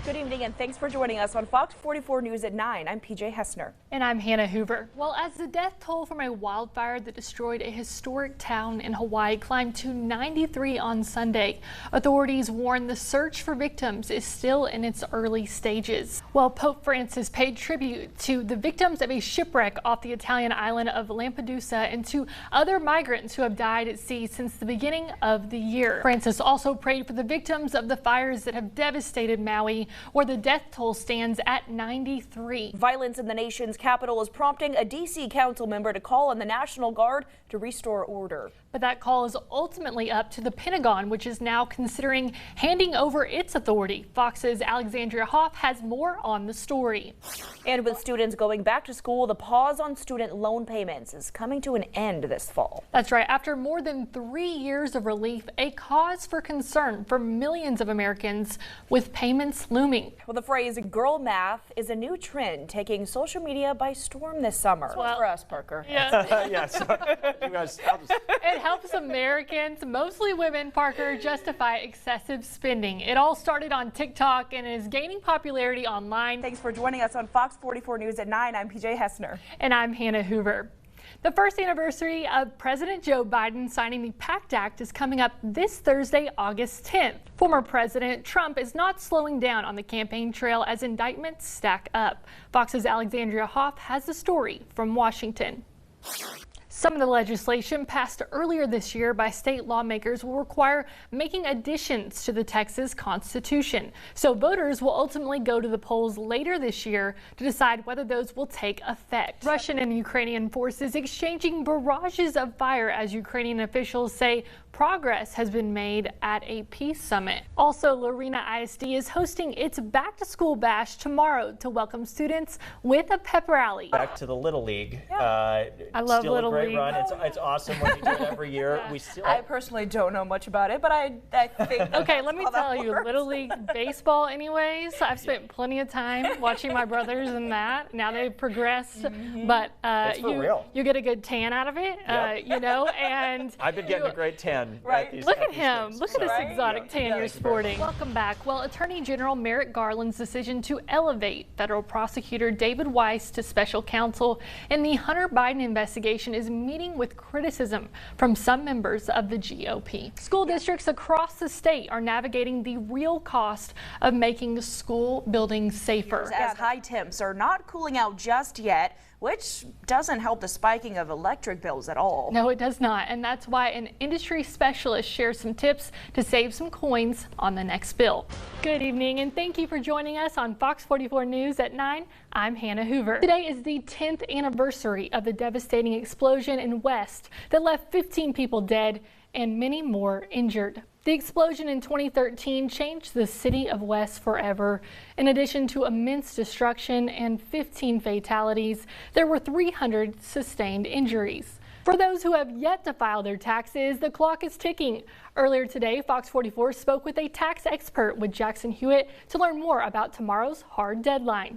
Good evening and thanks for joining us on Fox 44 News at 9. I'm PJ Hessner. And I'm Hannah Hoover. Well, as the death toll from a wildfire that destroyed a historic town in Hawaii climbed to 93 on Sunday, authorities warn the search for victims is still in its early stages. Well, Pope Francis paid tribute to the victims of a shipwreck off the Italian island of Lampedusa and to other migrants who have died at sea since the beginning of the year. Francis also prayed for the victims of the fires that have devastated Maui, where the death toll stands at 93. Violence in the nation's capital is prompting a D.C. council member to call on the National Guard to restore order. But that call is ultimately up to the Pentagon, which is now considering handing over its authority. Fox's Alexandria Hoff has more on the story. And with students going back to school, the pause on student loan payments is coming to an end this fall. That's right. After more than 3 years of relief, a cause for concern for millions of Americans with payments looming. Well, the phrase girl math is a new trend taking social media by storm this summer. Well, for us, Parker. Yeah. Yes. You guys, It helps Americans, mostly women, Parker, justify excessive spending. It all started on TikTok and is gaining popularity online. Thanks for joining us on Fox 44 News at 9. I'm PJ Hessner. And I'm Hannah Hoover. The first anniversary of President Joe Biden signing the PACT Act is coming up this Thursday, August 10th. Former President Trump is not slowing down on the campaign trail as indictments stack up. Fox's Alexandria Hoff has the story from Washington. Some of the legislation passed earlier this year by state lawmakers will require making additions to the Texas Constitution. So voters will ultimately go to the polls later this year to decide whether those will take effect. Russian and Ukrainian forces exchanging barrages of fire as Ukrainian officials say progress has been made at a peace summit. Also, Lorena ISD is hosting its back to school bash tomorrow to welcome students with a pep rally. back to the Little League. I love still Little a great League. run. It's awesome when you do it every year. Yeah. We still. I personally don't know much about it, but I think. Okay, let me how that tell you, works. Little League baseball anyways, I've spent plenty of time watching my brothers in that. Now they've progressed, but It's for real. you get a good tan out of it, Yep. you know, and I've been getting a great tan. Right. look at him. These Look at things, this so- exotic tan you're Thank you very sporting. Welcome back. Well, Attorney General Merrick Garland's decision to elevate federal prosecutor David Weiss to special counsel in the Hunter Biden investigation is meeting with criticism from some members of the GOP. School districts across the state are navigating the real cost of making school buildings safer. As high temps are not cooling out just yet, which doesn't help the spiking of electric bills at all. No, it does not. And that's why an industry specialist shares some tips to save some coins on the next bill. Good evening, and thank you for joining us on Fox 44 News at 9. I'm Hannah Hoover. Today is the 10th anniversary of the devastating explosion in West that left 15 people dead and many more injured. The explosion in 2013 changed the city of West forever. In addition to immense destruction and 15 fatalities, there were 300 sustained injuries. For those who have yet to file their taxes, the clock is ticking. Earlier today, Fox 44 spoke with a tax expert with Jackson Hewitt to learn more about tomorrow's hard deadline.